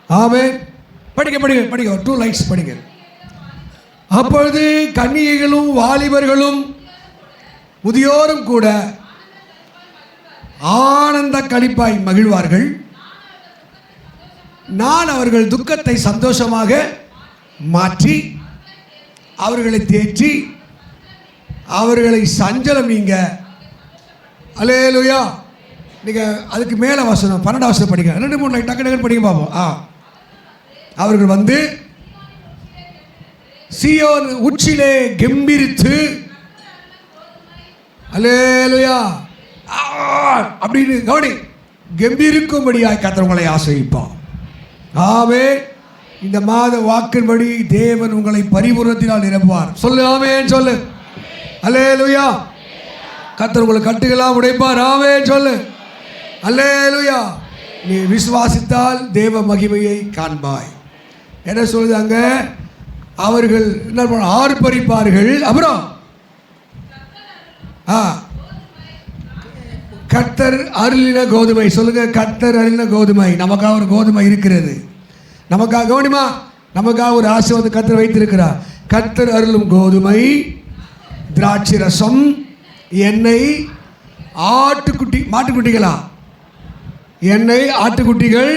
ஆமென். படிங்க படிங்க படிங்க, 2 லைன்ஸ் படிங்க. அப்பொழுது கன்னிகைகளும் வாலிபர்களும் முதியோரும் கூட ஆனந்த களிப்பாய் மகிழ்வார்கள். நான் அவர்கள் துக்கத்தை சந்தோஷமாக மாற்றி அவர்களை தேற்றி அவர்களை சஞ்சலம் நீங்க. அல்லேலூயா. நீங்கள் அதுக்கு மேலே வசனம் 12 வசனம் படிங்க. 2-3 லைன் டக்கு டக்குன்னு படிங்க பார்ப்போம். அவர்கள் வந்து சீயோன் உச்சிலே கெம்பீரித்து அல்லேலூயா அப்படின்னு கவனி, கம்பீரிக்கும்படியாய் கர்த்தர் உங்களை ஆசீர்வதிப்பார். ஆமென். இந்த மாத வாக்கின்படி தேவன் உங்களை பரிபூரணத்தினால் நிரப்புவார். சொல்லு ஆமென் சொல்லு. அல்லேலூயா. கர்த்தர் உங்களை கட்டுகளாக உடைப்பார். ஆமென் சொல்லு. அல்லேலூயா. நீ விசுவாசித்தால் தேவ மகிமையை காண்பாய். என்ன சொல்லுது அங்க? அவர்கள் என்ன ஆர்ப்பரிப்பார்கள். அப்புறம் கர்த்தர் அருளின கோதுமை. சொல்லுங்க, கர்த்தர் அருளின கோதுமை. நமக்காக ஒரு கோதுமை இருக்கிறது. நமக்காக கவனிமா, நமக்காக ஒரு ஆசீர்வாதம் கர்த்தர் வைத்திருக்கிறார். கர்த்தர் அருளும் கோதுமை, திராட்சை ரசம், எண்ணெய், ஆட்டுக்குட்டி, மாட்டுக்குட்டிகளா? எண்ணெய், ஆட்டுக்குட்டிகள்,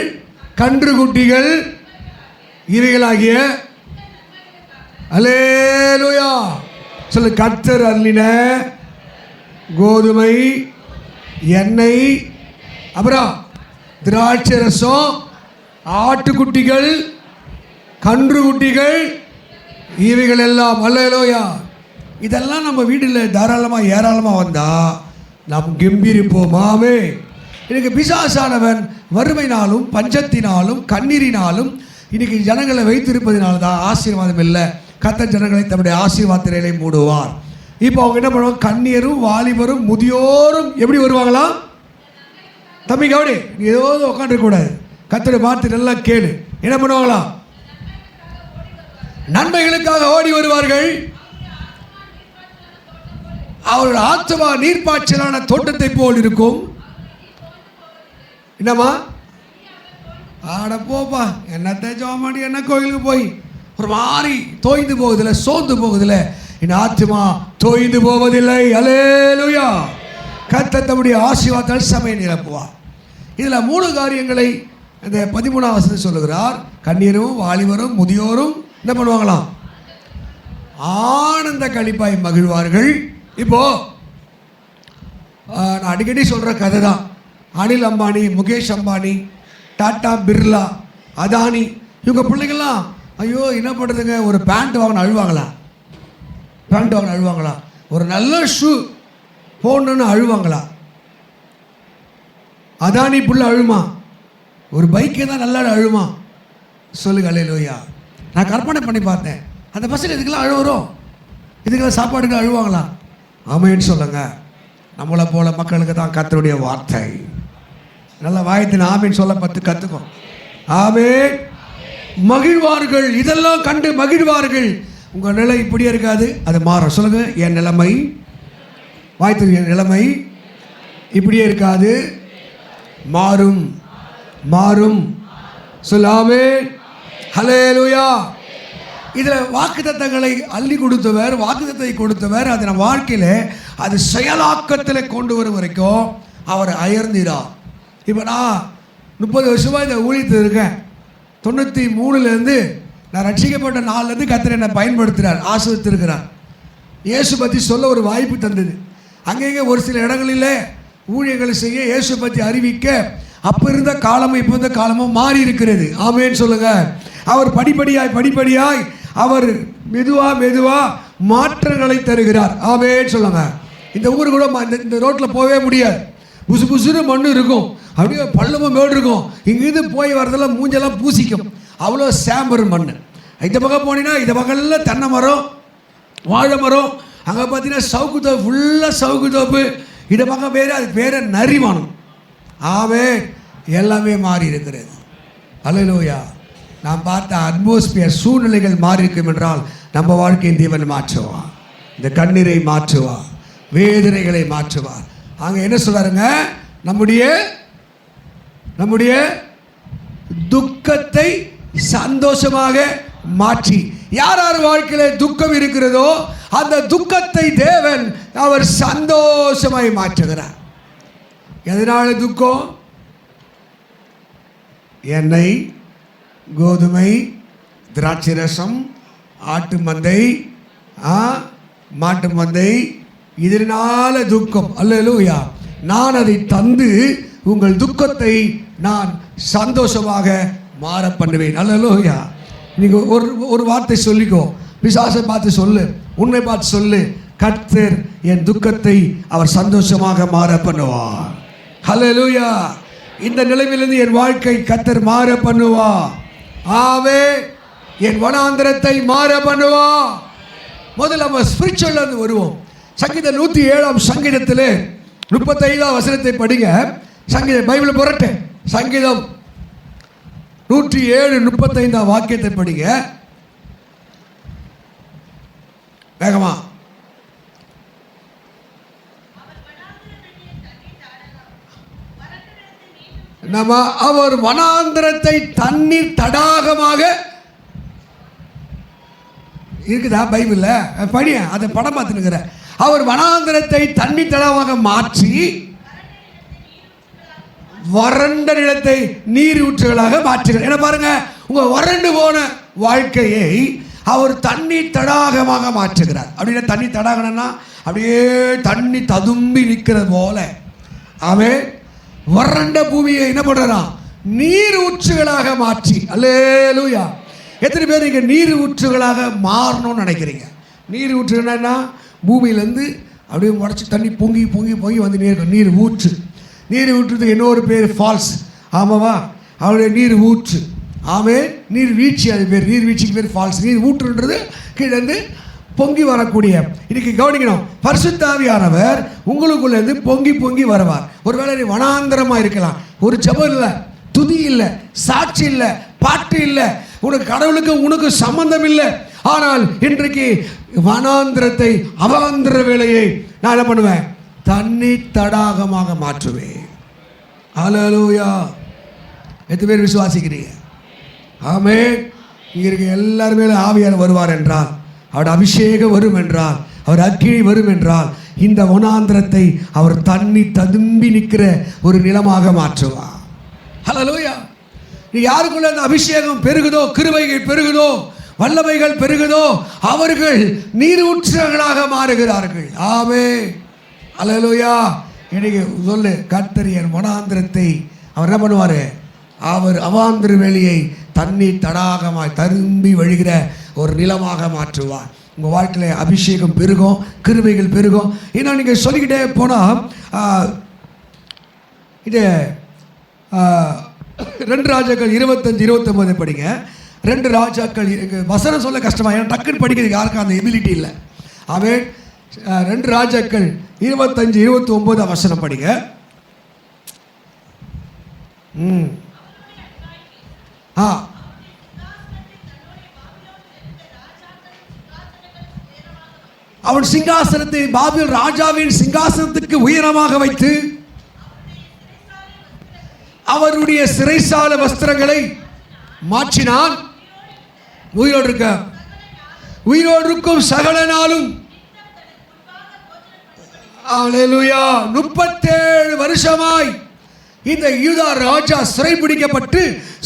கன்று குட்டிகள், இவைகளாகிய அல்லேலூயா சொல்லு. கர்த்தர் அருளின கோதுமை, எண்ணெய், அப்புறம் திராட்சை ரசம், ஆட்டுக்குட்டிகள், கன்று குட்டிகள், இவைகள் எல்லாம். அல்லேலூயா. இதெல்லாம் நம்ம வீட்டில் தாராளமாக ஏராளமாக வந்தால் நாம் கம்பீரிப்போமாவே. இன்னைக்கு பிசாசானவன் வறுமையினாலும் பஞ்சத்தினாலும் கண்ணீரினாலும் இன்னைக்கு ஜனங்களை வைத்திருப்பதினால தான் ஆசீர்வாதம் இல்லை. கர்த்தர் ஜனங்களை தன்னுடைய ஆசீர்வாதத்திலே மூடுவார். இப்போ அவங்க என்ன பண்ணுவாங்க? கன்னியரும் வாலிபரும் முதியோரும் எப்படி வருவாங்களா? தம்பி கவனி, நீ ஏதோ உட்காந்துருக்கூடாது. கர்த்தருடைய வார்த்தை நல்லா கேளு. என்ன பண்ணுவாங்களா? நன்மைகளுக்காக ஓடி வருவார்கள். அவர்கள் ஆத்மா நீர்ப்பாய்ச்சலான தோட்டத்தை போல் இருக்கும். என்னம்மா? ஆட போப்பா, என்னத்தை ஜோமாடி, என்ன கோயிலுக்கு போய் ஒரு மாதிரி தோய்ந்து போகுதில்லை, சோர்ந்து போகுதில்லை. என் ஆத்மா தோய்ந்து போவதில்லை. அல்லேலூயா. கர்த்தர் தம்முடைய ஆசீர்வாதத்தால் சபையை நிரப்புவார். இதில் 3 காரியங்களை இந்த 13ஆம் வசனத்தில் சொல்லுகிறார். கன்னியரும் வாலிபரும் முதியோரும் என்ன பண்ணுவாங்களாம்? ஆனந்த களிப்பாய் மகிழ்வார்கள். இப்போ நான் அடிக்கடி சொல்கிற கதை தான். அனில் அம்பானி, முகேஷ் அம்பானி, டாட்டா, பிர்லா, அதானி, இவங்க பிள்ளைங்கள்லாம் ஐயோ என்ன பண்ணுறதுங்க, ஒரு பேண்ட் வாங்கின அழுவாங்களா? பேண்ட் வாங்கின அழுவாங்களா? ஒரு நல்ல ஷூ போடணுன்னு அழுவாங்களா? அதானி புள்ள அழுமா? ஒரு பைக்கே தான் நல்லா அழுமா? சொல்லுங்க. அல்லேலூயா. நான் கற்பனை பண்ணி பார்த்தேன். அந்த பசங்க இதுக்கெல்லாம் அழுவுறோம், இதுக்கெல்லாம் சாப்பாடுக்கு அழுவாங்களா? ஆமேன்னு சொல்லுங்க. நம்மளை போல மக்களுக்கு தான் கர்த்தருடைய வார்த்தை. நல்ல வாயத்தின் ஆமேன்னு சொல்ல 10 கற்றுக்கும். ஆமேன். மகிழ்வார்கள். இதெல்லாம் கண்டு மகிழ்வார்கள். உங்கள் நிலை இப்படியே இருக்காது, அது மாறும். சொல்லுங்க, என் நிலைமை, வாய்த்து, என் நிலைமை இப்படியே இருக்காது, மாறும் மாறும். சொல்லாமே. ஹல்லேலூயா. இதில் வாக்குத்தத்தங்களை அள்ளி கொடுத்தவர், வாக்குத்தத்தை கொடுத்தவர், அது நம்ம வாழ்க்கையில் அது செயலாக்கத்தில் கொண்டு வரும் வரைக்கும் அவர் அயர்ந்திரார். இப்போ நான் 30 வருஷமாக இந்த ஊழியத்தில் இருக்கேன். 93லேருந்து நான் ரட்சிக்கப்பட்ட நாள்லேருந்து கர்த்தர் என்னை பயன்படுத்துகிறார், ஆசீர்வதித்திருக்கிறார். இயேசு பற்றி சொல்ல ஒரு வாய்ப்பு தந்தது. அங்கங்கே ஒரு சில இடங்களில் ஊழியங்களை செய்ய, இயேசு பற்றி அறிவிக்க அப்போ இருந்த காலமும் இப்போ இருந்த காலமும் மாறி இருக்கிறது. ஆமேன்னு சொல்லுங்கள். அவர் படிப்படியாய் அவர் மெதுவாக மாற்றங்களை தருகிறார். ஆமேன்னு சொல்லுங்கள். இந்த ஊர் கூட இந்த ரோட்டில் போகவே முடியாது. புசு புசுன்னு மண்ணு இருக்கும், அப்படியே பள்ளமும் மேடு இருக்கும். இங்கேருந்து போய் வரதெல்லாம் மூஞ்செல்லாம் பூசிக்கும், அவ்வளோ சாம்பர் மண். இந்த பக்கம் போனீங்கன்னா இந்த பக்கம்லாம் தென்னை மரம், வாழை மரம். அங்கே பார்த்தீங்கன்னா சவுக்கு தோப்பு, ஃபுல்லாக சவுக்கு தோப்பு. இந்த பக்கம் வேறு, அது பேர் நரிவானம். ஆமே, எல்லாமே மாறி இருக்கிறது. அல்லேலூயா. நாம் பார்த்த அட்மாஸ்பியர், சூழ்நிலைகள் மாறி இருக்கும் என்றால் நம்ம வாழ்க்கையின் தேவன் மாற்றுவார். இந்த கண்ணீரை மாற்றுவார், வேதனைகளை மாற்றுவார். அங்கே என்ன சொல்றாருங்க? நம்முடைய துக்கத்தை சந்தோஷமாக மாற்றி. யார் யார் வாழ்க்கையில துக்கம் இருக்கிறதோ அந்த துக்கத்தை தேவன் அவர் சந்தோஷமாய் மாற்றுகிறார். எதனால துக்கம்? எண்ணெய், கோதுமை, திராட்சை ரசம், ஆட்டு மந்தை, மாட்டு மந்தை, இதனால துக்கம். அல்லேலூயா. நான் அதை தந்து உங்கள் துக்கத்தை நான் சந்தோஷமாக மாற பண்ணுவேன். அல்லேலூயா. நீங்க ஒரு வார்த்தை சொல்லிக்கோ, பிசாசை பார்த்து சொல்லு, உன்னை பார்த்து சொல்லு, கர்த்தர் என் துக்கத்தை அவர் சந்தோஷமாக மாற பண்ணுவார். அல்லேலூயா. இந்த நிலைமையிலிருந்து என் வாழ்க்கை கர்த்தர் மாற பண்ணுவா. ஆவே என் வனாந்திரத்தை மாற பண்ணுவா. முதல்ல நம்ம ஸ்பிரிச்சுவல்ல இருந்து வருவோம். சங்கீதம் 107 சங்கீதத்திலே 35 வசனத்தை படிங்க. சங்கீதம் பைபிளை புரட்டு. சங்கீதம் 107 35 வாக்கியத்தை படிங்க வேகமா. நம்ம அவர் வனாந்திரத்தை தண்ணீர் தடாகமாக இருக்குதா பைபிள்ல? படிய அதை படம் பார்த்துனுக்கிற. அவர் வனாந்திரத்தை தண்ணீர் தடாகமாக மாற்றி வறண்ட நிலத்தை நீர் ஊற்றுகளாக மாற்றுகிறார். என்ன பாருங்க, உங்க வறண்டு போன வாழ்க்கையை அவர் தண்ணீர் தடாகமாக மாற்றுகிறார். அப்படின்னா தண்ணீர் தடாகம்னா அப்படியே தண்ணி ததும்பி நிற்கிறது போல அவன் வறண்ட பூமியை என்ன பண்றான்? நீர் ஊற்றுகளாக மாற்றி. அல்லேலூயா. எத்தனை பேர் இங்கே நீர் ஊற்றுகளாக மாறணும்னு நினைக்கிறீங்க? நீர் ஊற்றுனா பூமியிலேருந்து அப்படியே உடச்சி தண்ணி பொங்கி பொங்கி பொங்கி வந்து நீர் ஊற்று. நீர் ஊற்றுறதுக்கு இன்னொரு பேர் ஃபால்ஸ். ஆமாவா? அவருடைய நீர் ஊற்று. ஆமே, நீர் வீழ்ச்சி. அது பேர் நீர் வீழ்ச்சிக்கு பேர் ஃபால்ஸ். நீர் ஊற்றுன்றது கீழேருந்து பொங்கி வரக்கூடிய. இன்னைக்கு கவனிக்கணும், பரிசுத்த ஆவியானவர் உங்களுக்குள்ளேருந்து பொங்கி பொங்கி வருவார். ஒருவேளை நீ வனாந்தரமாக இருக்கலாம், ஒரு ஜெபம் இல்லை, துதி இல்லை, சாட்சி இல்லை, பாட்டு இல்லை, உனக்கு கடவுளுக்கு உனக்கு சம்பந்தம் இல்லை. ஆனால் இன்றைக்கு வனாந்திரத்தை அவாந்திர வேலையை நான் என்ன பண்ணுவேன்? தண்ணீர் தடாகமாக மாற்றுவேன். அல்லேலூயா. எத்தனை பேர் விசுவாசிக்கிறீங்க? ஆமே. இங்கே இருக்க எல்லாருமே ஆவியார் வருவார் என்றால், அவர் அபிஷேகம் வரும் என்றால், அவர் அக்கினி வரும் என்றால், இந்த வனாந்திரத்தை அவர் தண்ணி ததும்பி நிற்கிற ஒரு நிலமாக மாற்றுவார். அல்லேலூயா. நீ யாருக்குள்ள அந்த அபிஷேகம் பெருகுதோ, கிருபைகள் பெருகுதோ, வல்லமைகள் பெருகுதோ, அவர்கள் நீரூற்றுகளாக மாறுகிறார்கள். ஆமே. அல்லேலூயா. இன்னைக்கு சொல்லு, கர்த்தர் என் வனாந்திரத்தை அவர் என்ன பண்ணுவார்? அவர் அவாந்திர வெளியை தண்ணீர் தடாகமாய் தரும்பி வழிகிற ஒரு நிலமாக மாற்றுவார். உங்கள் வாழ்க்கையில் அபிஷேகம் பெருகும், கிருபைகள் பெருகும். இன்னும் நீங்கள் சொல்லிக்கிட்டே போனால் இது 2 ராஜாக்கள் 25-29 படிங்க. 2 ராஜாக்கள் வசனம் சொல்ல கஷ்டமா, ஏன்னா டக்குன்னு படிக்கிறதுக்கு யாருக்கும் அந்த எபிலிட்டி இல்லை. அவன் 2 ராஜாக்கள் 25-29 வசனம் படிங்க. அவன் சிங்காசனத்தை பாபிலோன் ராஜாவின் சிங்காசனத்துக்கு உயரமாக வைத்து அவருடைய சிறைசால வஸ்திரங்களை மாற்றினான். உயிரோடு இருக்கும் சகல நாளும் 37 வருஷமாய் இந்த யூதா ராஜா சிறை பிடிக்கப்பட்டு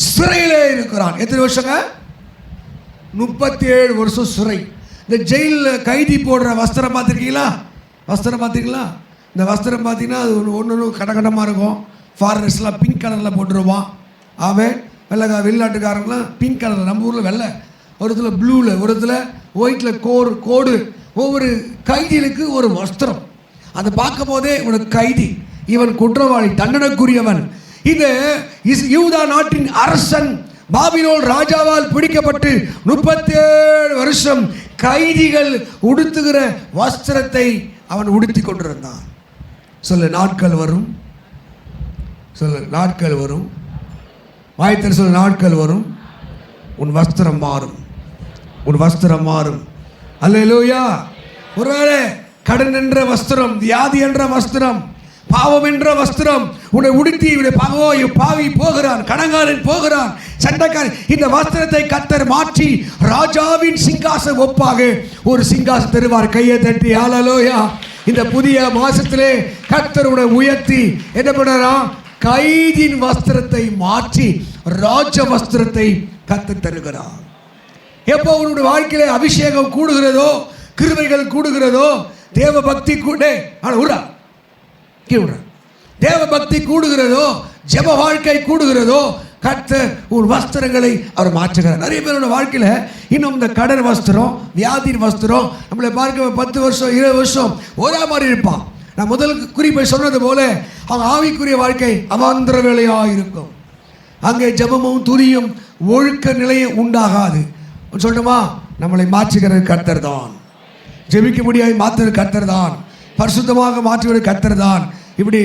சிறையிலே இருக்கிறான். எத்தனை வருஷங்க? 37 வருஷம் சிறை. இந்த ஜெயிலில் கைதி போடுற வஸ்திரம் பார்த்துருக்கீங்களா? இந்த வஸ்திரம் பார்த்தீங்கன்னா அது ஒன்று கடகடமாக இருக்கும். ஃபாரினர்ஸ்லாம் பிங்க் கலரில் போட்டுருவான். அவன் வெளிநாட்டுக்காரங்களாம் பிங்க் கலரில், நம்ம ஊரில் வெள்ளை, ஒரு இடத்துல ப்ளூவில், ஒரு இடத்துல ஒயிட்டில் கோடு. ஒவ்வொரு கைதிகளுக்கு ஒரு வஸ்திரம். அதை பார்க்கும் போதே இவனுக்கு கைதி, இவன் குற்றவாளி, தண்டனைக்குரியவன். இது யூதா நாட்டின் அரசன் பாபிலோன் ராஜாவால் பிடிக்கப்பட்டு 37 வருஷம் கைதிகள் உடுத்துகிற வஸ்திரத்தை அவன் உடுத்தி கொண்டிருந்தான். சொல்லு, நாட்கள் வரும். சொல்லு, நாட்கள் வரும். வாய்த்தல் சொல்லு, நாட்கள் வரும். உன் வஸ்திரம் மாறும். உன் வஸ்திரம் மாறும். அல்லேலூயா. ஒருவேளை கடன் என்ற வஸ்திரம், வியாதி என்ற வஸ்திரம், பாவம் என்ற வஸ்திரம் உன்னை உடுத்தி இவனை பாவி போகிறான், கடங்காரன் போகிறான், சண்டைக்காரன். இந்த வஸ்திரத்தை கர்த்தர் மாற்றி ராஜாவின் சிங்காசனம் ஒப்பாக ஒரு சிங்காசனம் தருவார். கையை தட்டி ஹல்லேலூயா. இந்த புதிய மாசத்திலே கர்த்தர் உன்னை உயர்த்தி என்ன பண்ணறா? கைதின் வஸ்திரத்தை மாற்றி ராஜ வஸ்திரத்தை கர்த்தர் தருகிறார். எப்போ உன்னுடைய வாழ்க்கையிலே அபிஷேகம் கூடுகிறதோ, கிருபைகள் கூடுகிறதோ, தேவ பக்தி தேவ பக்தி கூடுகிறதோ, ஜெப வாழ்க்கை கூடுகிறதோ, கர்த்தர் உன் வஸ்திரங்களை அவர் மாற்றுகிறார். நிறைய பேரோட வாழ்க்கையில் இன்னும் இந்த கடன் வஸ்திரம், வியாதியின் வஸ்திரம், நம்மளை பார்க்க 10 வருஷம் 20 வருஷம் ஒரே மாதிரி இருப்பான். நான் முதல் குறிப்பை சொன்னது போல அவங்க ஆவிக்குரிய வாழ்க்கை அவாந்தர வேலையாக இருக்கும். அங்கே ஜெபமும் துதியும் ஒழுக்க நிலையும் உண்டாகாது. சொல்லட்டுமா? நம்மளை மாற்றுகிறது கர்த்தர் தான். ஜெபிக்க முடியாது மாற்றுவது கர்த்தர் தான். பரிசுத்தமாக மாற்றுவது கர்த்தர் தான். இப்படி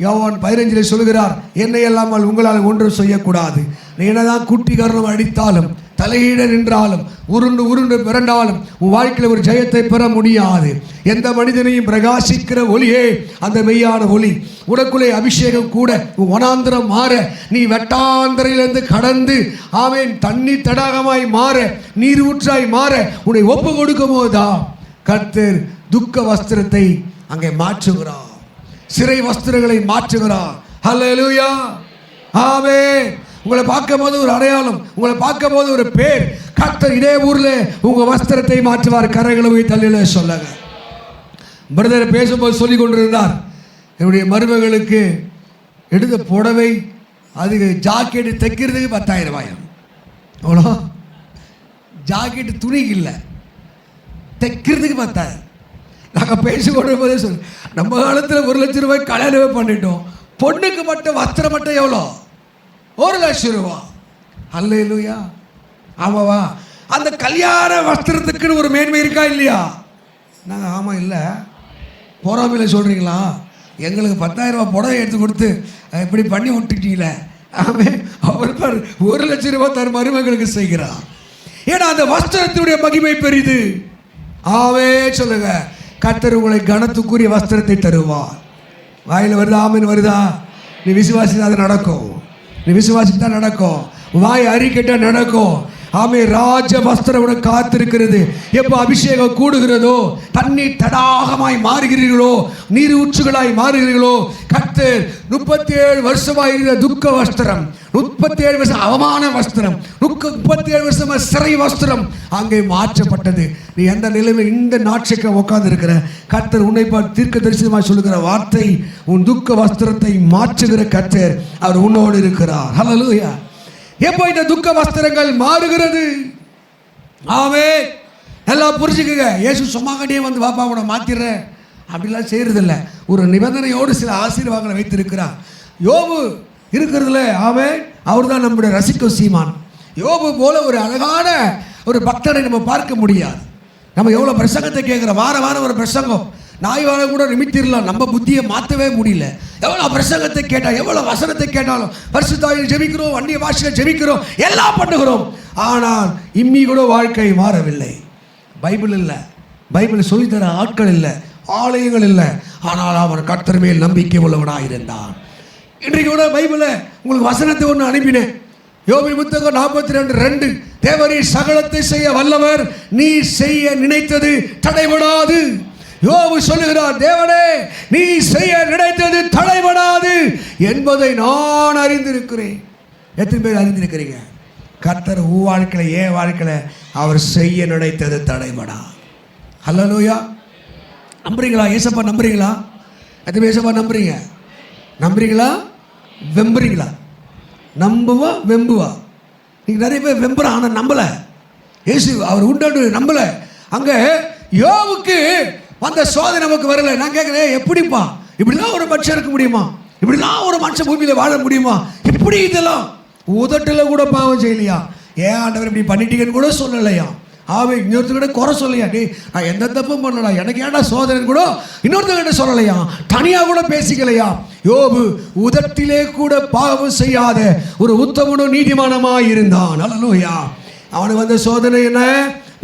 யோவான் 15 சொல்லுகிறார், என்னை அல்லாமல் உங்களால் ஒன்றும் செய்யக்கூடாது. நீ என்னதான் குட்டி கரணம் அடித்தாலும், தலையீட நின்றாலும், உருண்டு உருண்டு பிறண்டாலும் உன் வாழ்க்கையில் ஒரு ஜெயத்தை பெற முடியாது. எந்த மனிதனையும் பிரகாசிக்கிற ஒளியே அந்த மெய்யான ஒளி. உனக்குள்ளே அபிஷேகம் கூட உன் வனாந்திரம் மாற, நீ வெட்டாந்திரையிலிருந்து கடந்து ஆமென் தண்ணீர் தடாகமாய் மாற, நீர் ஊற்றாய் மாற உன்னை ஒப்பு கொடுக்கும் போதுதான் கர்த்தர் துக்க வஸ்திரத்தை அங்கே மாற்றுகிறார், சிறை வஸ்திரங்களை மாற்றுகிறார். ஹல்லேலூயா, ஆமென். உங்களை பார்க்கும் போது ஒரு அடையாளம், உங்களை பார்க்கும் போது ஒரு பேர். கர்த்தர் இதே ஊரில் உங்கள் வஸ்திரத்தை மாற்றுவார். கரைகளை போய் தள்ளில சொல்லுங்க. பிரதர் பேசும்போது சொல்லி கொண்டிருந்தார், என்னுடைய மருமகளுக்கு எடுத்த புடவை அதுக்கு ஜாக்கெட்டு தைக்கிறதுக்கு 10,000 ரூபாயம். அவ்வளோ ஜாக்கெட்டு துணிக்கு இல்லை, தைக்கிறதுக்கு 10,000. நாங்கள் பேசிக்கொண்டு போதே சொல்லு, நம்ம காலத்தில் 1 லட்சம் ரூபாய் கல்யாணமே பண்ணிட்டோம். பொண்ணுக்கு மட்டும் வஸ்திரம் மட்டும் எவ்வளோ? 1 லட்சம் ரூபா. அல்லேலூயா. ஆமாவா? அந்த கல்யாண வஸ்திரத்துக்குன்னு ஒரு மேன்மை இருக்கா இல்லையா? நாங்கள் ஆமாம் இல்லை போராமையில் சொல்கிறீங்களா? எங்களுக்கு 10,000 ரூபா புடவை எடுத்து கொடுத்து இப்படி பண்ணி விட்டுட்டீங்களே. ஆமாம், அவர் 1 லட்சம் ரூபா தன் மருமகளுக்கு செய்கிறார். ஏன்னா அந்த வஸ்திரத்தினுடைய மகிமை பெரிது. ஆவே சொல்லுங்க. கர்த்தர் உங்களை கனத்துக்குரிய வஸ்திரத்தை தருவார். வாயில் வருதா? ஆமீன் வருதா? நீ விசுவாசித்தா அது நடக்கும். நீ விசுவாசித்தா நடக்கும். வாய் அறிக்கைட்டா நடக்கும். ஆமே, ராஜ வஸ்திரம் உனக்கு காத்திருக்கிறது. எப்போ அபிஷேகம் கூடுகிறதோ, தண்ணீர் தடாகமாய் மாறுகிறீர்களோ, நீர் ஊற்றுகளாய் மாறுகிறீர்களோ, கர்த்தர் 37 வருஷமாக இருந்த துக்க வஸ்திரம், 37 வருஷம் அவமான வஸ்திரம், 37 வருஷமா சிறை வஸ்திரம் அங்கே மாற்றப்பட்டது. நீ எந்த நிலைமையில் இந்த நாட்சிக்க உட்கார்ந்து இருக்கிற, கர்த்தர் உன்னை பார்த்து தீர்க்க தரிசனமாக சொல்லுகிற வார்த்தை, உன் துக்க வஸ்திரத்தை மாற்றுகிற கர்த்தர் அவர் உன்னோடு இருக்கிறார். ஹல்லேலூயா. எப்போ இந்த துக்க வஸ்திரங்கள் மாறுகிறது? ஆமென். எல்லாம் புரிஞ்சுக்குங்க. இயேசு சும்மாகட்டியே வந்து பாப்பா உன மாத்திடுறேன் அப்படிலாம் செய்யறதில்ல. ஒரு நிபந்தனையோடு சில ஆசீர்வாதங்களை வைத்திருக்கிறார். யோபு இருக்கிறதுல ஆமென், அவர் தான் நம்முடைய ரசிக்கும் சீமான். யோபு போல ஒரு அழகான ஒரு பக்தரை நம்ம பார்க்க முடியாது. நம்ம எவ்வளோ பிரசங்கத்தை கேட்குறோம், வார வாரம் ஒரு பிரசங்கம், நாய் வார கூட நிமித்திடலாம், நம்ம புத்தியை மாற்றவே முடியல. எவ்வளோ பிரசங்கத்தை கேட்டால், எவ்வளோ வசனத்தை கேட்டாலும், பரிசுத்தாவியில் ஜெபிக்கிறோம், அந்நிய பாஷையில் ஜெபிக்கிறோம், எல்லாம் பண்ணுகிறோம். ஆனால் இம்மி கூட வாழ்க்கை மாறவில்லை. பைபிள் இல்லை, பைபிள் சொல்லித்தர ஆட்கள் இல்லை, ஆலயங்கள் இல்லை. ஆனால் அவன் கர்த்தர் மேல் நம்பிக்கை உள்ளவனாக இருந்தான். இன்றைக்கு கூட பைபிளை உங்களுக்கு வசனத்தை ஒன்று அனுப்பினேன். யோபின் புத்தகம் 42:2, தேவரீர் சகலத்தை செய்ய வல்லவர், நீ செய்ய நினைத்தது தடைபடாது. யோபு சொல்லுகிறார், தேவனே நீ செய்ய நினைத்தது தடைபடாது என்பதை நான் அறிந்திருக்கிறேன். எத்தனை பேர் அறிந்திருக்கிறீங்க? கர்த்தர் உன் வாழ்க்கையில், ஏன் வாழ்க்கையில் அவர் செய்ய நினைத்தது தடைபடா. ஹல்லேலூயா. நம்புறீங்களா? ஏசப்பா நம்புறீங்களா? எத்தனை ஏசப்பா நம்புறீங்க? நம்புறீங்களா? வெம்புறீங்களா? நம்புவா வெம்புவா? நீங்கள் நிறைய பேர் வெம்புறா, ஆனால் நம்பலை. ஏசு அவர் உண்டு நம்பலை. அங்கே யோபுக்கு வந்த சோதனை நமக்கு வரல. நான் கேட்குறேன், எப்படிப்பா இப்படிலாம் ஒரு மனுஷன் இருக்க முடியுமா? இப்படிலாம் ஒரு மனுஷன் பூமியில் வாழ முடியுமா? இப்படி இதெல்லாம் உதட்டில் கூட பாவம் செய்யலையா? ஏன் ஆண்டவர் இப்படி பண்ணிட்டீங்கன்னு கூட சொல்லலையா? ஆவே இன்னொருத்தர் கூட குறை சொல்லையா? நீ நான் எந்த தப்பும் பண்ணலாம், எனக்கு ஏன்டா சோதனை கூட இன்னொருத்தர்கிட்ட சொல்லலையா? தனியாக கூட பேசிக்கலையா? யோபு உதட்டிலே கூட பாவம் செய்யாத ஒரு உத்தமனும் நீதிமானமாக இருந்தான். அல்லேலூயா. அவனுக்கு வந்த சோதனை என்ன?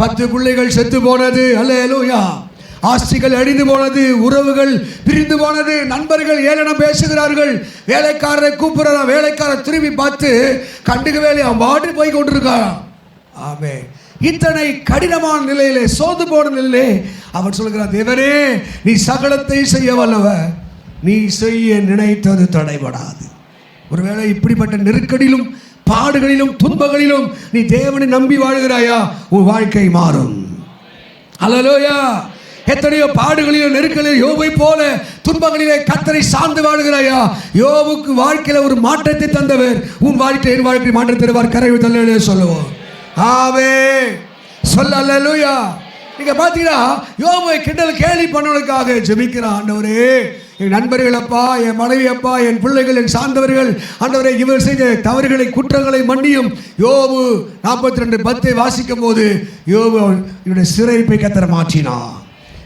10 பிள்ளைகள் செத்து போனது. அல்லேலூயா. ஆஸ்திகள் அழிந்து போனது, உறவுகள் பிரிந்து போனது, நண்பர்கள் ஏளனம் பேசுகிறார்கள், வேலைக்காரரை கூப்பிடுறான், வேலைக்காரர் திரும்பி பார்த்து கண்டுக்கவே இல்லை, அவன் பாட்டு போய் கொண்டிருக்கான். ஆமே, இத்தனை கடினமான நிலையிலே, சோர்ந்து போன நிலையிலே அவன் சொல்கிறான், தேவனே நீ சகலத்தை செய்ய வல்லவர், நீ செய்ய நினைத்தது தடைபடாது. ஒருவேளை இப்படிப்பட்ட நெருக்கடியிலும் பாடுகளிலும் துன்பங்களிலும் நீ தேவனை நம்பி வாழ்கிறாயா, உன் வாழ்க்கை மாறும். அல்லேலூயா. எத்தனையோ பாடுகளிலும் நெருக்கடியில் யோபை போல துன்பங்களிலே கர்த்தரை சார்ந்து வாழ்கிறாயா, யோபுக்கு வாழ்க்கையில் ஒரு மாற்றத்தை தந்தவர் உன் வாழ்க்கை என் வாழ்க்கை மாற்றத்தை தருவார். கரைவு தள்ளே சொல்லுவோம். ஆவே சொல்ல. அல்லேலூயா. நீங்க பார்த்தீங்கன்னா யோபை கிண்டல் கேலி பண்ணவனுக்காக ஜெபிக்கிறான். ஆண்டவரே என் நண்பர்கள் அப்பா, என் மனைவி அப்பா, என் பிள்ளைகள், என் சார்ந்தவர்கள், ஆண்டவரே இவர் செய்த தவறுகளை குற்றங்களை மன்னியும். யோபு 42:10 வாசிக்கும் போது யோபு இவருடைய சிறைப்பை கர்த்தர் மாற்றினார்,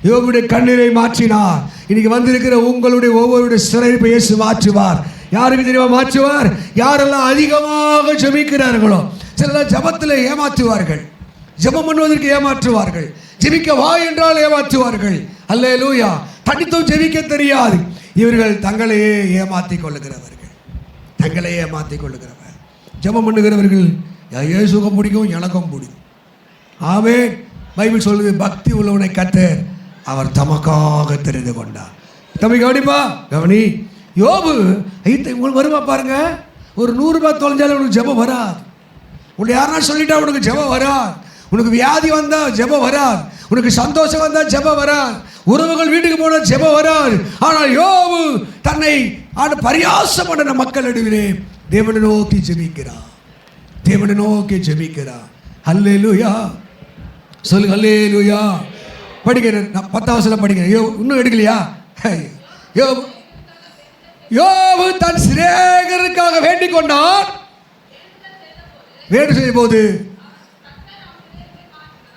யோபுடைய கண்ணீரை மாற்றினார். இன்னைக்கு வந்திருக்கிற உங்களுடைய ஒவ்வொருடைய சிறைப்பை இயேசு மாற்றுவார். யாருக்கு தெரியுமா மாற்றுவார்? யாரெல்லாம் அதிகமாக ஜெபிக்கிறார்களோ. சிலர் ஜபத்தில் ஏமாற்றுவார்கள், ஜெபம் பண்ணுவதற்கு ஏமாற்றுவார்கள், ஜெபிக்க வா என்றால் ஏமாற்றுவார்கள். அல்லேலூயா. தனித்தும் ஜெபிக்க தெரியாது. இவர்கள் தங்களையே ஏமாற்றிக் கொள்ளுகிறவர்கள், தங்களையே ஏமாற்றிக் கொள்ளுகிறவர். ஜெபம் பண்ணுகிறவர்கள் இயேசுக்கும் பிடிக்கும், எனக்கும் பிடிக்கும். ஆமே. பைபிள் சொல்லுது, பக்தி உள்ளவனை கர்த்தர் அவர் தமக்காக தெரிந்து கொண்டார். தம்பி கவனிப்பா, கவனி. யோபு உங்களுக்கு வருமா பாருங்க, ஒரு 100 ரூபாய் தொலைஞ்சாலும் உனக்கு ஜெபம் வராது. உன்னை யாருன்னா சொல்லிட்டா உனக்கு ஜெபம் வராது. உனக்கு வியாதி வந்தால் ஜெபம் வராது. உனக்கு சந்தோஷம் வந்தால் ஜெபம் வராது. உறவுகள் வீட்டுக்கு போனால் ஜெபம் வராது. ஆனால் யோபு தன்னை பரியாசம் பண்ண மக்கள் நடுவிலே தேவனை நோக்கி ஜெபிக்கிறார், தேவனை நோக்கி ஜெபிக்கிறார். அல்லேலூயா. சொல்லுங்க அல்லேலூயா. படிக்கிறேன், 10ஆம் வசனம் படிக்கிறேன். இன்னும் எடுக்கலையா? யோபு தன் சிநேகிதருக்காக வேண்டிக் கொண்டார். வேண்டு செய்யும் போது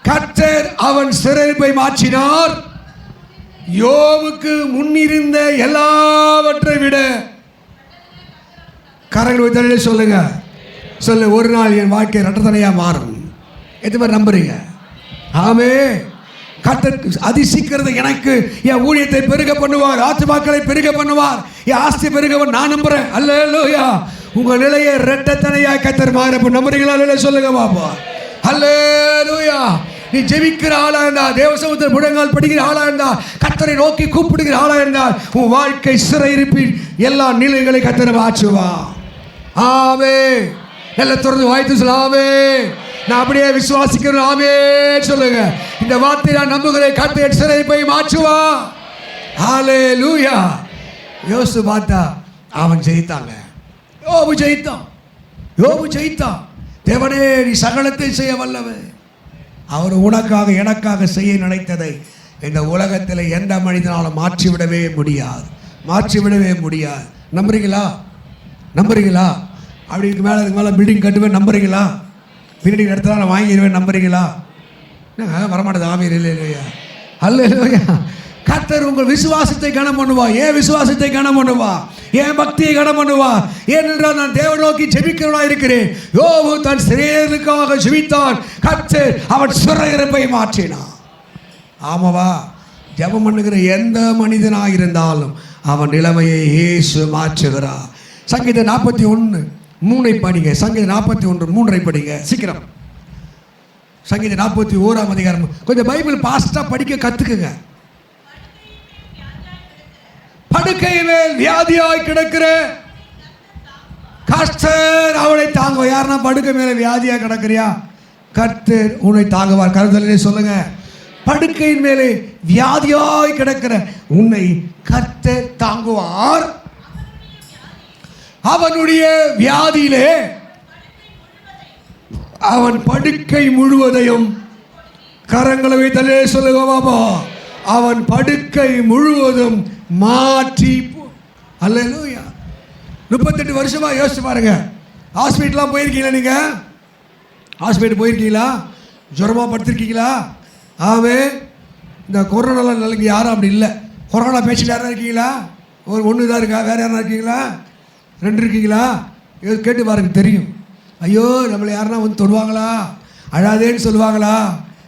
கர்த்தர் அவன் சிறைப்பை மாற்றினார். யோபுக்கு முன்னிருந்த எல்லாவற்றை விட, கரங்கள் வைத்தாலே சொல்லுங்க, சொல்லு, ஒரு நாள் என் வாழ்க்கை இரட்டத்தனையா மாறும். எது மாதிரி நம்புறீங்க? ஆமே. கர்த்தர் அதிசீக்கிரத்தை எனக்கு என் ஊழியத்தை பெருக பண்ணுவார், ஆத்துமாக்களை பெருக பண்ணுவார், என் ஆஸ்தி பெருக நான் நம்புறேன். அல்லேலூயா. உங்க நிலையை இரட்டத்தனையா கர்த்தர் மாற நம்புறீங்களா? இல்ல சொல்லுங்க பாப்பா. அல்லேலூயா. நீ ஜெபிக்கிற ஆளா இருந்தா, தேவசமூகத்தில் முழங்கால் படிக்கிற ஆளா இருந்தா, கர்த்தரை நோக்கி கூப்பிடுகிற ஆளா இருந்தால் உன் வாழ்க்கை சிறையிருப்பில் எல்லா நிலைகளை கர்த்தர் மாற்றுவா. ஆமே. நல்ல தொடர்ந்து வாய்த்து சொல்ல. ஆமே. நான் அப்படியே விசுவாசிக்கிறேன். ஆமே சொல்லுங்க. இந்த வார்த்தை நான் நம்புகிறேன், கர்த்தர் சிறையிருப்பை மாற்றுவா. ஹல்லேலூயா. யோசு பார்த்தா அவன் ஜெயித்தாங்க. யோபு ஜெயித்தான், யோபு ஜெயித்தான். தேவனே நீ சகலத்தை செய்ய வல்லவர். அவர் உனக்காக எனக்காக செய்ய நினைத்ததை இந்த உலகத்தில் எந்த மனிதனாலும் மாற்றிவிடவே முடியாது, மாற்றிவிடவே முடியாது. நம்புறீங்களா? நம்புறீங்களா? அப்படி இதுக்கு மேலே பில்டிங் கட்டுவேன் நம்புறீங்களா? பில்டிங் எடுத்தாலும் நான் வாங்கிடுவேன் நம்புறீங்களா? வரமாட்டேது. ஆமீர். இல்லையா? அல்லேலூயா. கர்த்தர் உங்கள் விசுவாசத்தை கனம் பண்ணுவா. ஏன் விசுவாசத்தை கனம் பண்ணுவா? ஏன் பக்தியை கனம் பண்ணுவா? ஏனென்றால் நான் தேவனை நோக்கி ஜெபிக்கிறவனா இருக்கிறேன். யோபு தன் சிறையிருக்காக ஜெபித்தான், கர்த்தர் அவன் சிறையிருப்பை மாற்றினான். ஆமாவா? ஜெபம் பண்ணுகிற எந்த மனிதனாக இருந்தாலும் அவன் நிலைமையை இயேசு மாற்றுகிறார். சங்கீதம் 41:3 படிங்க. சங்கீதம் 41:3 படிங்க சீக்கிரம். சங்கீதம் 41ஆம் அதிகாரம். கொஞ்சம் பைபிள் பாஸ்டா படிக்க கத்துக்குங்க. படுக்கை மேல் வியாதியாய் கிடக்கிற கர்த்தர் அவனை தாங்குவார். யாருன்னா படுக்கை மேல வியாதியா கிடக்கிறியா? கர்த்தர் உன்னை தாங்குவார். கருத்தலே சொல்லுங்க. படுக்கையின் மேலே வியாதியாய் கிடக்கிற உன்னை கர்த்தர் தாங்குவார். அவனுடைய வியாதியிலே அவன் படுக்கை முழுவதையும், கரங்களை வைத்தலே சொல்லுங்க பாபா, அவன் படுக்கை முழுவதும் மாற்றி. அல்லேலூயா. 38 வருஷமா யோசிச்சு பாருங்க. ஹாஸ்பிட்டலாம் போயிருக்கீங்களா? நீங்க ஹாஸ்பிட்டல் போயிருக்கீங்களா? ஜுரமா படுத்திருக்கீங்களா? ஆமே. இந்த கொரோனாலாம் நல்லங்க யாரும் அப்படி இல்லை. கொரோனா பேஷண்ட் யாரும் இருக்கீங்களா? ஒன்று தான் இருக்கா? வேறு யாரும் இருக்கீங்களா? 2 இருக்கீங்களா? கேட்டு பாருங்க, தெரியும். ஐயோ நம்மளை யாருன்னா வந்து தொடுவாங்களா, அழாதேன்னு சொல்லுவாங்களா,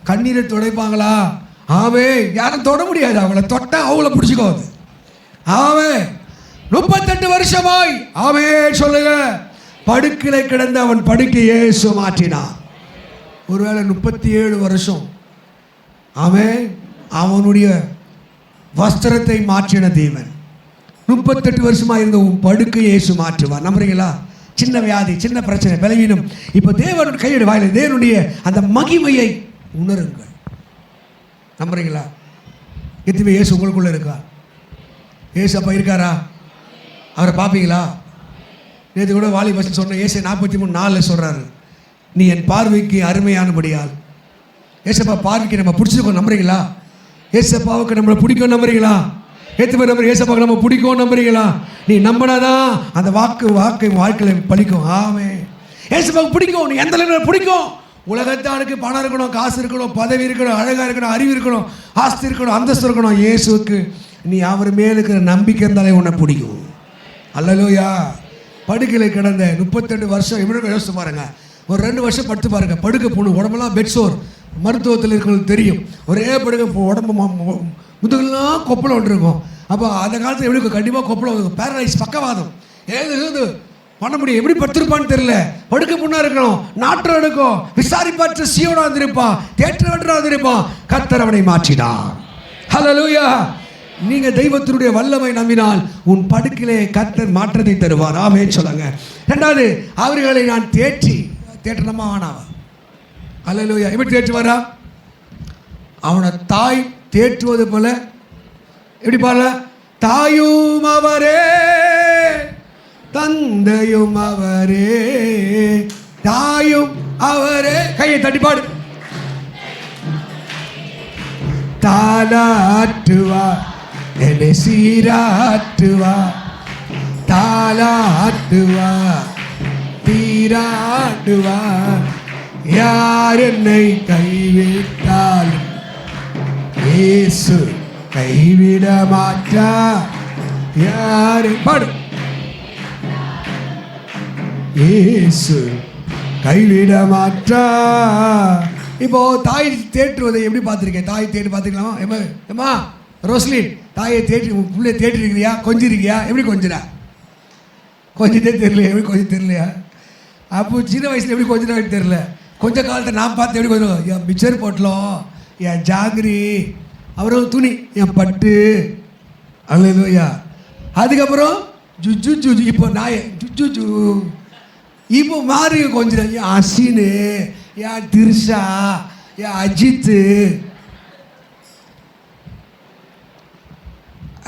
கண்ணீரை துடைப்பாங்களா, ஆமே. யாரும் தொட முடியாது, அவளை தொட்டா அவளை பிடிச்சிக்கோ. அது ஆமே. 38 வருஷமாய் ஆமே சொல்லுங்க படுக்கையில கிடந்த அவன் படுக்கையை இயேசு மாற்றினான். ஒருவேளை 37 வருஷம் ஆமே அவனுடைய வஸ்திரத்தை மாற்றின தேவன் 38 வருஷமா இருந்த உன் படுக்கையை இயேசு மாற்றுவார். நம்புறீங்களா? சின்ன வியாதி, சின்ன பிரச்சனை, பலவீனம், இப்போ தேவன் கையெடு வாயில தேவனுடைய அந்த மகிமையை உணருங்கள். நம்புறீங்களா? எத்தனை இயேசு உங்களுக்குள்ள இருக்கா? இயேசு அப்பா இருக்காரா? அவரை பார்ப்பீங்களா? நேற்று கூட வாலி பஸ் சொன்ன ஏசை 43:4 சொல்கிறாரு, நீ என் பார்வைக்கு அருமையானபடியால். ஏசப்பா பார்வைக்கு நம்ம பிடிச்சிருக்கோம். நம்புறீங்களா? ஏசப்பாவுக்கு நம்மளை பிடிக்கும். நம்புறீங்களா? ஏற்று பேர் நம்புறீங்க? ஏசப்பாவுக்கு நம்ம பிடிக்கும். நம்புறீங்களா? நீ நம்பினாதான் அந்த வாழ்க்கையில் பழிக்கும். ஆமே. ஏசப்பாவுக்கு பிடிக்கும். நீ எந்த அளவில் பிடிக்கும்? உலகத்தாளுக்கு பணம் இருக்கணும், காசு இருக்கணும், பதவி இருக்கணும், அழகாக இருக்கணும், அறிவு இருக்கணும், ஆஸ்தி இருக்கணும், அந்தஸ்து இருக்கணும். இயேசுக்கு நீ அவர் மேலே இருக்கிற நம்பிக்கை இருந்தாலே உன்னை பிடிக்கும். அல்லேலூயா. படுக்கையில் கிடந்த 38 வருஷம் எப்படி யோசிச்சு பாருங்க. ஒரு 2 வருஷம் படுத்து பாருங்க. படுக்க போகணும், உடம்பெல்லாம் பெட்சோர், மருத்துவத்தில் இருக்கிறது தெரியும். ஒரே படுக்க உடம்பு முதுகெல்லாம் கொப்பளம் ஒன்று இருக்கும். அப்போ அந்த காலத்தில் எப்படி கண்டிப்பாக கொப்பளம் இருக்கும், பேரலைஸ், பக்கவாதம், ஏது பண்ண முடியும். எப்படி படுத்திருப்பான்னு தெரியல. படுக்க முன்னா இருக்கணும், நாற்றம் எடுக்கும், விசாரிப்பாற்ற சியோனா இருந்திருப்பான், தேற்ற வென்றா இருந்திருப்பான். கர்த்தர் அவனை மாற்றினார். ஹல்லேலூயா. நீங்க தெய்வத்தினுடைய வல்லமை நம்பினால் உன் படுக்கையிலே கர்த்தர் மாற்றத்தை தருவார். ஆமென் சொல்லுங்க. ரெண்டாவது, அவர்களை நான் தேற்றணுமா ஆனாவா? ஹல்லேலூயா. எப்படி தேற்றுவாரா? அவனை தாய் தேற்றுவது போல. எப்படி பாருங்க, தாயும் அவரே தந்தையும் அவரே, தாயும் அவரே. கையை தட்டிப்பாடு. தாலாட்டுவார், என்னை சீராட்டுவார், தாலாட்டுவார், தீராட்டுவார். யார் என்னை கைவிட்டாலும் இயேசு கைவிட மாட்டார். யார் பாடு, இயேசு கைவிட மாட்டார். இப்போ தாய் தேற்றுவதை எப்படி பார்த்துருக்கேன்? தாய் தேடி பார்த்துக்கலாமா? ஏமா ரோஸ்லின், தாயை தேற்றி பிள்ளை தேட்டிருக்கிறியா? கொஞ்சிருக்கியா? எப்படி கொஞ்சினா? கொஞ்சிட்டே தெரியலையா? எப்படி கொஞ்சம் தெரியலையா? அப்போ சின்ன வயசில் எப்படி கொஞ்சம் தெரியல. கொஞ்ச காலத்தை நான் பார்த்து எப்படி கொஞ்சம், என் மிச்சர் போட்டலாம், என் ஜாங்கிரி, அப்புறம் துணி, என் பட்டு. அல்லேலூயா. அதுக்கப்புறம் ஜுஜு ஜுஜு. இப்போ நாயை ஜுஜு. இப்போ மாறி கொஞ்சம் என் அசினு, என் திரிஷா, என் அஜித்து.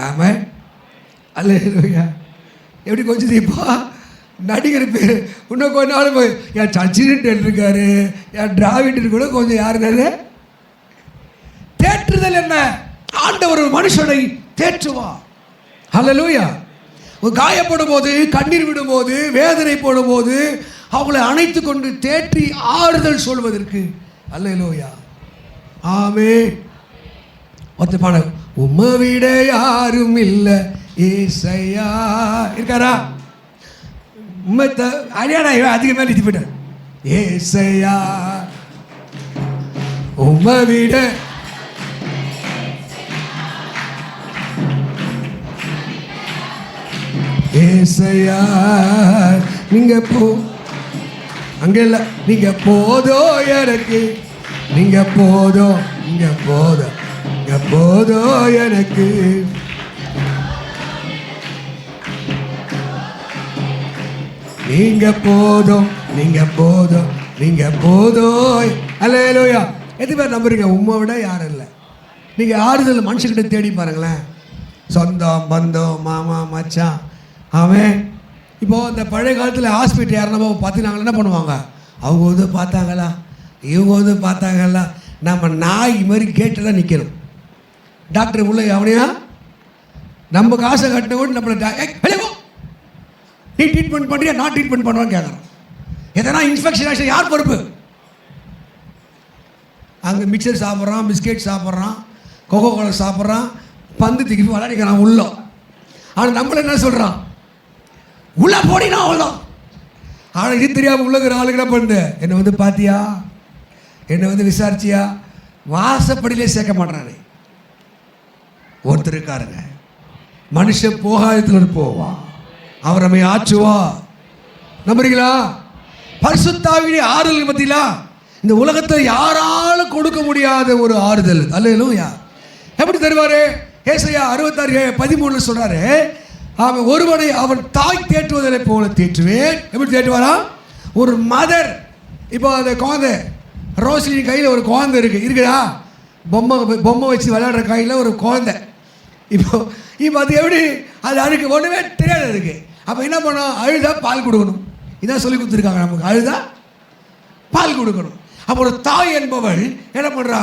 ஆமாம். அல்லேலூயா. எப்படி கொஞ்சம் இப்போ நடிகர் பேர் இன்னும் கொஞ்ச நாள் போய் என் சச்சின் இருக்காரு, என் டிராவிட் கூட கொஞ்சம் யாருனாரு. தேற்றுதல் என்ன? ஆண்டவர் ஒரு மனுஷனை தேற்றுவா. அல்லேலூயா. காயப்படும் போது, கண்ணீர் விடும் போது, வேதனை போடும் போது அவங்களை அணைத்து கொண்டு தேற்றி ஆறுதல் சொல்வதற்கு. அல்லேலூயா. ஆமே. ஒருத்தப்பான உம்மை விட யாரும் இல்லை ஏசையா இருக்காரா? அடியாடா அதிகமாக நிறுத்தி போயிட்டார். ஏசையா உம்மை விட ஏசையா நீங்க அங்க இல்ல, நீங்க போதோ எனக்கு, நீங்க போதோ, நீங்க போதோ, நீங்க போதோ எனக்கு. நீங்க போதும், நீங்க போதும், நீங்க போதும். அல்லேலூயா. எது பேர் நம்புறீங்க? உம்மை விட யாரும் இல்லை. நீங்க ஆறுதல் மனுஷக்கிட்ட தேடி பாருங்களேன். சொந்தம், பந்தம், மாமா, மச்சான். அவன் இப்போ அந்த பழைய காலத்தில் ஹாஸ்பிட்டல் யாருன்னா பார்த்துனாங்களா என்ன பண்ணுவாங்க? அவங்க வந்து பார்த்தாங்களா, இவங்க வந்து பார்த்தாங்களா, நம்ம நாய் மாதிரி கேட்டு தான் நிற்கணும். டாக்டர் உள்ள அவனையா நம்ம காசை கட்ட கூட நம்மளை நீ ட்ரீட்மெண்ட் பண்ணுறியா, நான் ட்ரீட்மெண்ட் பண்ணுவான்னு கேட்குறோம். எதனா இன்ஃபெக்ஷன் ஆச்சு யார் பொறுப்பு? அங்கே மிக்சர் சாப்பிட்றான், பிஸ்கெட் சாப்பிட்றான், கொக்கோ கோலா சாப்பிட்றான், பந்து தூக்கி விளையாடிக்கிறான் உள்ள. ஆனால் நம்மள என்ன சொல்கிறான்? உள்ள போடினா அவ்வளோதான். ஆனால் இது தெரியாமல் உள்ளங்கிற ஆளுங்க என்ன பண்ணுது? என்னை வந்து பார்த்தியா, என்னை வந்து விசாரிச்சியா, வாசப்படியிலே சேர்க்க மாட்டாரு. ஒருத்தர் இருக்காருங்க, மனுஷன் போகாதத்தில் போவா, அவர் நம்மை ஆச்சுவா. நம்புறீங்களா? பரிசுத்தாவிலே ஆறுதல் பத்திலா இந்த உலகத்தில் யாராலும் கொடுக்க முடியாத ஒரு ஆறுதல். அல்லேலூயா. எப்படி தருவாரு? ஏசாயா 66:13 சொல்றாரு, அவன் ஒருவனை அவன் தாய் தேற்றுவதை போல தேற்றுவேன். எப்படி தேற்றுவாரா? ஒரு மதர், இப்போ அந்த குழந்தை ரோஸ்லின் கையில் ஒரு குழந்தை இருக்குதா, பொம்மை வச்சு விளையாடுற கையில் ஒரு குழந்தை. இப்போ அது எப்படி, அது அதுக்கு ஒன்றுமே தெரியாது அதுக்கு. அப்போ என்ன பண்ணணும்? அழுதா பால் கொடுக்கணும். இதான் சொல்லி கொடுத்துருக்காங்க நமக்கு, அழுதா பால் கொடுக்கணும். அப்போ ஒரு தாய் என்பவள் என்ன பண்ணுறா?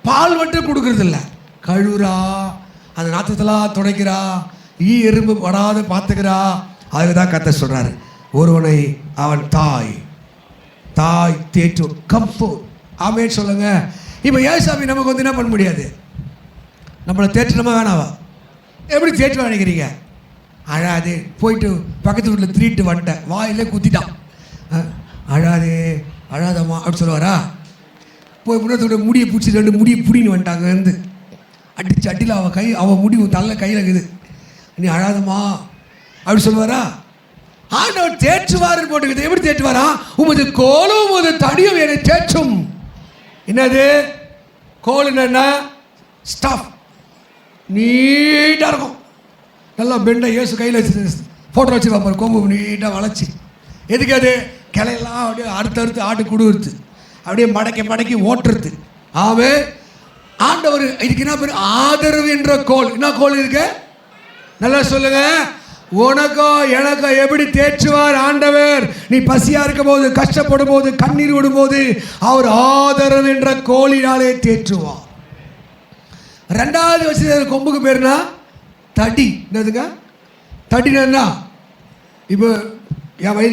பால் மட்டும் கொடுக்கறதில்ல, கழுவுறா, அந்த நாத்தத்தெல்லாம் துடைக்கிறா, எறும்பு வராத பார்த்துக்கிறா. அதுதான் கர்த்தர் சொல்கிறாரு, ஒருவனை அவன் தாய் தேற்றும். கம்பு ஆமே சொல்லுங்க. இப்போ ஏசாமி நமக்கு வந்து என்ன பண்ண முடியாது? நம்மளை தேற்றணுமா வேணாவா? எப்படி தேற்று நினைக்கிறீங்க? அழாது, போயிட்டு பக்கத்து வீட்டில் திருட்டு வந்துட்டேன், வாயிலே குத்திட்டான், அழாதம்மா அப்படி சொல்லுவாரா? போய் முன்னத்தோட முடியை பிடிச்சி 2 முடியை பிடின்னு வந்துட்டாங்க இருந்து அடிச்சு அடியில் அவன் முடி தள்ள கையில் இருக்குது, நீ அழாதம்மா அப்படி சொல்லுவாரா? ஆண்டவர் தேற்றுவாருன்னு போட்டுக்கிது. எப்படி தேற்றுவாரா? உமது கோலும் உமது தடியும் என்னை தேற்றும். என்னது கோல்? என்ன ஸ்டாஃப் நீட்டாக இருக்கும், நல்லா பெண்டை இயேசு கையில் வச்சு ஃபோட்டோ வச்சு பார்ப்பார், கொம்பு நீட்டாக வளைச்சி. எதுக்கு? அது கிளையெல்லாம் அப்படியே அறுத்து ஆட்டு கொடுக்குறது, அப்படியே மடக்கி ஓட்டுறது. ஆவே ஆண்டவர் இதுக்கு என்ன பேர்? ஆதரவு என்ற கோல். என்ன கோல் இருக்கு? நல்லா சொல்லுங்க. உனக்கோ எனக்கோ எப்படி தேற்றுவார் ஆண்டவர்? நீ பசியா இருக்கும் போது, கஷ்டப்படும் போது, கண்ணீர் விடும்போது அவர் ஆதரவு என்ற கோலினாலே தேற்றுவார். 2வது வச்சு கொம்புக்கு பேருனா தடி. என்னதுங்க தடினா? இப்போ என் வழி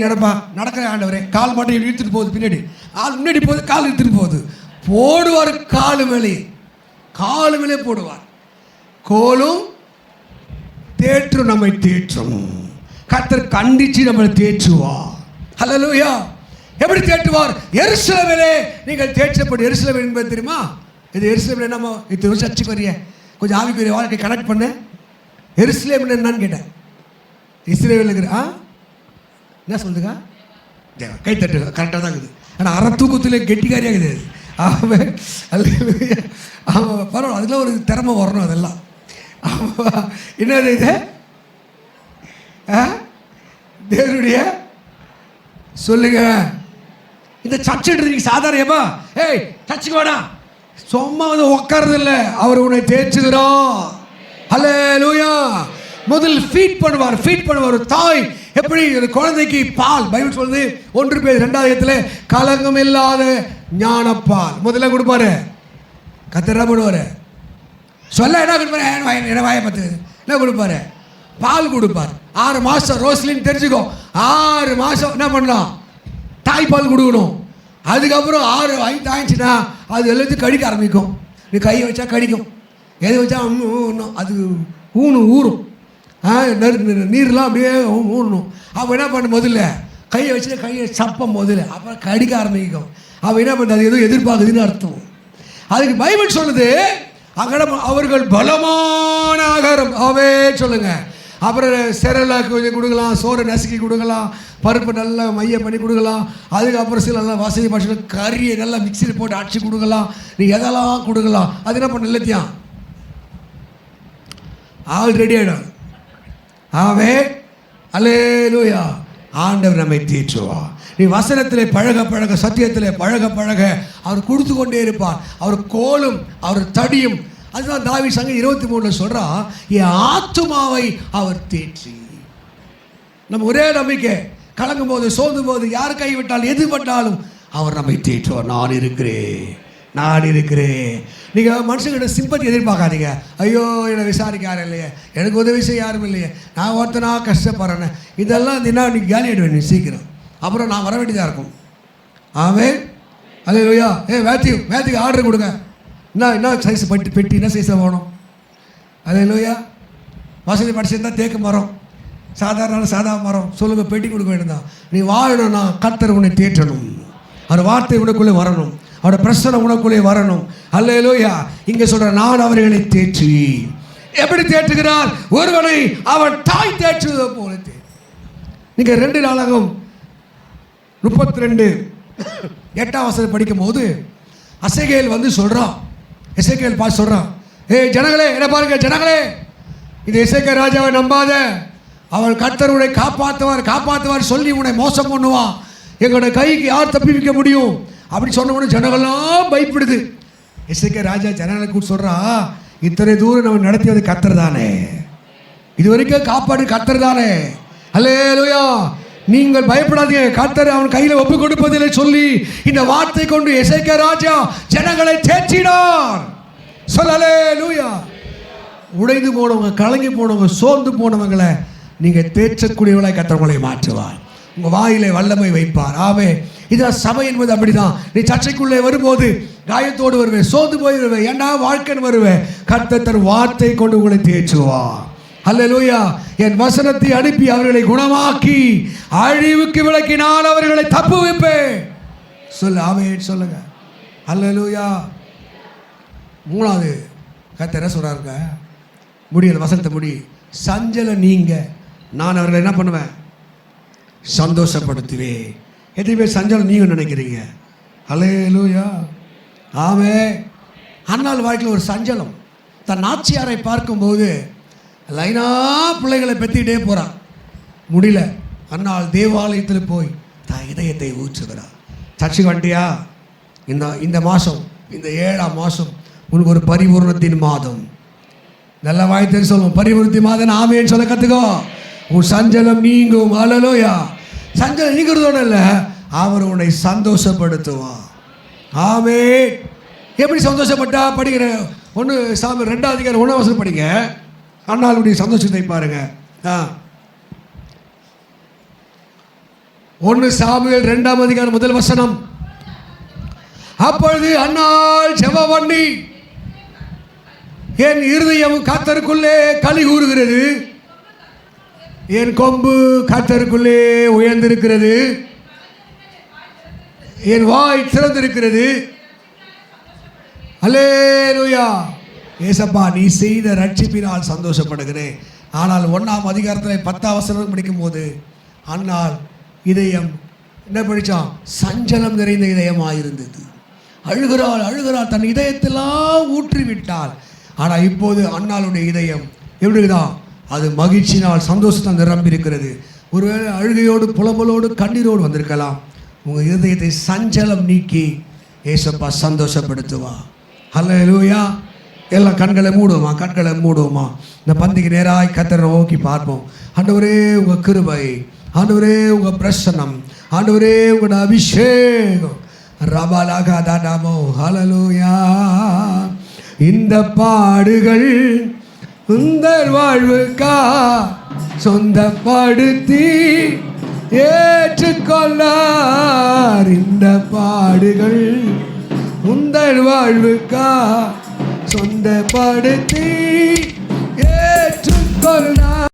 நடக்கிற ஆண்டவரே, கால் மட்டும் இழுத்துட்டு போகுது, பின்னாடி ஆள் முன்னாடி போகுது, கால் இழுத்துட்டு போகுது, போடுவார் காலு மேலே போடுவார். கோலும் தேற்றும், நம்மை தேற்றும். கர்த்தர் கண்டிச்சு நம்மளை தேற்றுவார். ஹல்லேலூயா. எப்படி தேற்றுவார்? எருசலேமிலே நீங்கள் தேற்றப்படும். எருசலேம் என்பது தெரியுமா? இது எருசலேமில் என்னமோ இது ஒரு சர்ச்சுக்கு வரிய கொஞ்சம் ஆவிக்குரிய வாழ்க்கை கனெக்ட் பண்ண. எருசலேம் என்னன்னு கேட்டேன். இஸ்ரேல் இருக்கிற என்ன சொல்லுங்க, கை தட்டு கரெக்டாக தான் இருக்குது. ஆனால் அரை தூக்கத்தில் கெட்டிக்காரியாக இருக்குது. ஆமாம், ஆமாம், பரவாயில்ல, அதில் ஒரு திறமை வரணும். அதெல்லாம் என்னது இது? தேவனுடைய சொல்லுங்க. இந்த சர்ச்சுக்கு சாதாரணமா ஏய் சர்ச்சுக்கு வேணா சும்மா வந்து உட்கார்றது இல்லை, அவர் உன்னை தேற்றுகிறார். ஹல்லேலூயா. முதல் ஃபீட் பண்ணுவார். தாய் எப்படி ஒரு குழந்தைக்கு பால், பைபிள் சொல்லுது 1 பேதுரு 2 கலங்கம் இல்லாத ஞானப்பால் முதல்ல கொடுப்பாரு. கத்தரா போடுவாரு. சொல்ல என்ன கொடுப்பாரு? என்ன வாயை பார்த்து என்ன கொடுப்பாரு? பால் கொடுப்பார். 6 மாதம் ரோஸ்லின்னு தெரிஞ்சுக்கோ. 6 மாதம் என்ன பண்ணலாம்? தாய்ப்பால் கொடுக்கணும். அதுக்கப்புறம் 6 வயது ஆயிடுச்சுன்னா அது எல்லாத்தையும் கடிக்க ஆரம்பிக்கும். நீ கையை வச்சா கடிக்கும், எதை வச்சா இன்னும் அது ஊறும், நீர்லாம் அப்படியே ஊறணும். அப்போ என்ன பண்ண? முதல்ல கையை வச்சு கையை சப்பம் முதல்ல, அப்புறம் கடிக்க ஆரம்பிக்கும். அப்போ என்ன பண்ணுறது? அது எதுவும் எதிர்பார்க்குதுன்னு அர்த்தம். அதுக்கு பைபிள் சொல்லுது, அவர்கள் பலமான ஆகாரம் அவே சொல்லுங்க. அப்புறம் செரலாக்கு கொஞ்சம் கொடுக்கலாம், சோறை நசுக்கி கொடுக்கலாம், பருப்பு நல்லா மைய பண்ணி கொடுக்கலாம். அதுக்கப்புறம் சில நல்லா வசதி பட்சம் கறியை நல்லா மிக்சியில் போட்டு அடிச்சு கொடுக்கலாம். நீ எதெல்லாம் கொடுக்கலாம். அது என்ன பண்ண எல்லாத்தையும் ஆல் ரெடி ஆகிடும். ஆவே அல்லேலூயா. ஆண்டவர் நம்மை தேற்றுவா. நீ வசனத்திலே பழக சத்தியத்திலே பழக அவர் கொடுத்து கொண்டே இருப்பார். அவர் கோலும் அவர் தடியும். அதுதான் தாவீது சங்கீதம் 23 சொல்றா, என் ஆத்துமாவை அவர் தேற்றி. நம்ம ஒரே நம்பிக்கை, கலங்கும் போது சோர்ந்தும் போது யார் கைவிட்டால் எது பட்டாலும் அவர் நம்மை தேற்றுவார். நான் இருக்கிறேன். நீங்கள் மனுஷங்கிட்ட சிம்பத்தி எதிர்பார்க்காதீங்க. ஐயோ என்னை விசாரிக்க யாரும் இல்லையே, எனக்கு உதவி செய்ய யாரும் இல்லையே, நான் ஒருத்தனா கஷ்டப்படுறேன், இதெல்லாம் தினா நீ காலி ஆகிடுவேன் நீ சீக்கிரம். அப்புறம் நான் வர வேண்டியதாக இருக்கும். ஆமென். அல்லேலூயா. மேத்யூக்கு ஆர்டர் கொடுங்க. என்ன சைஸ் பெட்டி என்ன சைஸாக வேணும்? அல்லேலூயா. வசதி படிச்சிருந்தால் தேக்கு மரம், சாதா மரம் சொல்லுங்கள், பெட்டி கொடுக்க வேண்டியதான். நீ வாழணும்னா கர்த்தர் உன்னை தேற்றணும், அவர் வார்த்தை உனக்குள்ளே வரணும். அவருடைய பிரசனம் உனக்குள்ளே வரணும். அல்லேலூயா. இங்கே சொல்ற நான் அவர்களை தேற்றி. எப்படி தேற்றுகிறார்? ஒருவனை அவன் தாய் தேற்றுவது போல. நீங்க 2 நாளாகும் 32:8 படிக்கும் போது அசைகேல் வந்து சொல்றான். எசேக்கியேல் பார்த்து சொல்றான், ஏய் ஜனங்களே, என்ன பாருங்க ஜனங்களே, இது எசேக்கியா ராஜாவை நம்பாத, அவன் கர்த்தர் உன்னை காப்பாற்றுவார் சொல்லி உன்னை மோசம் பண்ணுவான், எங்களோட கைக்கு யார் தப்பி வைக்க முடியும் அப்படி சொன்ன உடனே ஜனங்கள்லாம் பயப்படுது. எசேக்கியா ராஜா ஜனங்களை கூட சொல்றா, இத்தனை தூரம் நம்ம நடத்தியது கர்த்தர் தானே, இது வரைக்கும் காப்பாடு கர்த்தர் தானே. அல்லேலூயா. நீங்கள் பயப்படாதீங்க, கர்த்தர் அவன் கையில் ஒப்பு கொடுப்பதில்லை சொல்லி இந்த வார்த்தை கொண்டு எசேக்கியா ராஜா ஜனங்களை தேற்றினார். சொல்ல அல்லேலூயா. உடைந்து போனவங்க, கலங்கி போனவங்க, சோர்ந்து போனவங்களை நீங்க தேற்றக்கூடியவளாய் கர்த்தர் உங்களை மாற்றுவார். உங்க வாயிலே வல்லமை வைப்பார். ஆமே. இதான் சபை என்பது அப்படிதான். நீ சர்ச்சைக்குள்ளே வரும்போது காயத்தோடு வருவேன், சோர்ந்து போய் வருவேன், ஏண்டா வாழ்க்கைன்னு வருவேன். கர்த்தர் தன் வார்த்தை கொண்டு உங்களை தேற்றுவார். அல்லேலூயா. என் வசனத்தை அனுப்பி அவர்களை குணமாக்கி அழிவுக்கு விலக்கினால் அவர்களை தப்புவிப்பேன். சொல்லு ஆமென் சொல்லுங்க. அல்லேலூயா. 3வது கர்த்தர் என்ன சொல்றாருங்க? முடியல வசனத்தை முடி. சஞ்சலம் நீங்க நான் அவர்களை என்ன பண்ணுவேன்? சந்தோஷப்படுத்துவேன். எத்தனை பேர் சஞ்சலம் நீங்க நினைக்கிறீங்க? அல்லேலூயா. ஆமென். அன்னாள் வாழ்க்கையில் ஒரு சஞ்சலம். தன் நாச்சியாரை பார்க்கும்போது லைனா பிள்ளைகளை பெற்றிக்கிட்டே போகிறான். முடியல. அன்னாள் தேவாலயத்தில் போய் தான் இதயத்தை ஊற்றுகிறார். சர்ச்சுக்கு வந்துட்டியா? இந்த மாதம், இந்த 7ஆம் மாதம் உனக்கு ஒரு பரிபூர்ணத்தின் மாதம். நல்ல வாய்த்து சொல்லுவோம், பரிபூர்ணத்தின் மாதம் ஆமேன்னு சொல்ல கற்றுக்கோ. உன் சஞ்சலம் நீங்கும். அல்லேலூயா. சஞ்சலம் நீங்கிறதோட இல்லை, அவர் உன்னை சந்தோஷப்படுத்துவார். ஆமென். எப்படி சந்தோஷப்பட்டா? படிக்கிற 1 சாமுவேல் 2ஆம் அதிகாரம் 1ஆம் வசனம் படிங்க. அன்னாளுடைய சந்தோஷத்தை பாருங்க. 1 சாமுவேல் 2ஆம் அதிகாரம் 1 வசனம். அப்பொழுது அன்னாள் ஜெபம் பண்ணி, என் இருதயம் கர்த்தருக்குள்ளே களி கூறுகிறது, என் கொம்பு கர்த்தருக்குள்ளே உயர்ந்திருக்கிறது, என் வாய் திறந்திருக்கிறது. அல்லேலூயா. ஏசப்பா, நீ செய்த ரட்சிப்பினால் சந்தோஷப்படுகிறேன். ஆனால் 1ஆம் அதிகாரத்தில் 10ஆம் வசனம் படிக்கும் போது அன்னாள் இதயம் என்ன படித்தான்? சஞ்சலம் நிறைந்த இதயமாயிருந்தது. அழுகிறாள், தன் இதயத்தெல்லாம் ஊற்றிவிட்டாள். ஆனால் இப்போது அன்னாளுடைய இதயம் எப்படிதான்? அது மகிழ்ச்சினால் சந்தோஷத்தால் நிரம்பியிருக்கிறது. ஒருவேளை அழுகையோடு புலம்பலோடு கண்ணீரோடு வந்திருக்கலாம். உங்கள் இதயத்தை சஞ்சலம் நீக்கி ஏசப்பா சந்தோஷப்படுத்துவா. அல்லேலூயா. எல்லாம் கண்களை மூடுவோமா? இந்த பந்திக்கு நேராய் கர்த்தரை நோக்கி பார்ப்போம். ஆண்டவரே உங்கள் கிருபை, ஆண்டவரே உங்கள் பிரசன்னம், ஆண்டவரே உங்களோட அபிஷேகம். ரபாலாகா தாடாமோ. ஹல்லேலூயா. இந்த பாடுகள் உந்தர் வாழ்வுக்கா சொந்தப்படுத்தி ஏற்றுக்கொள்ளார். இந்த பாடுகள் உந்தர் வாழ்வுக்கா சொந்தப்படுத்தி ஏற்றுக்கொள்ளார்.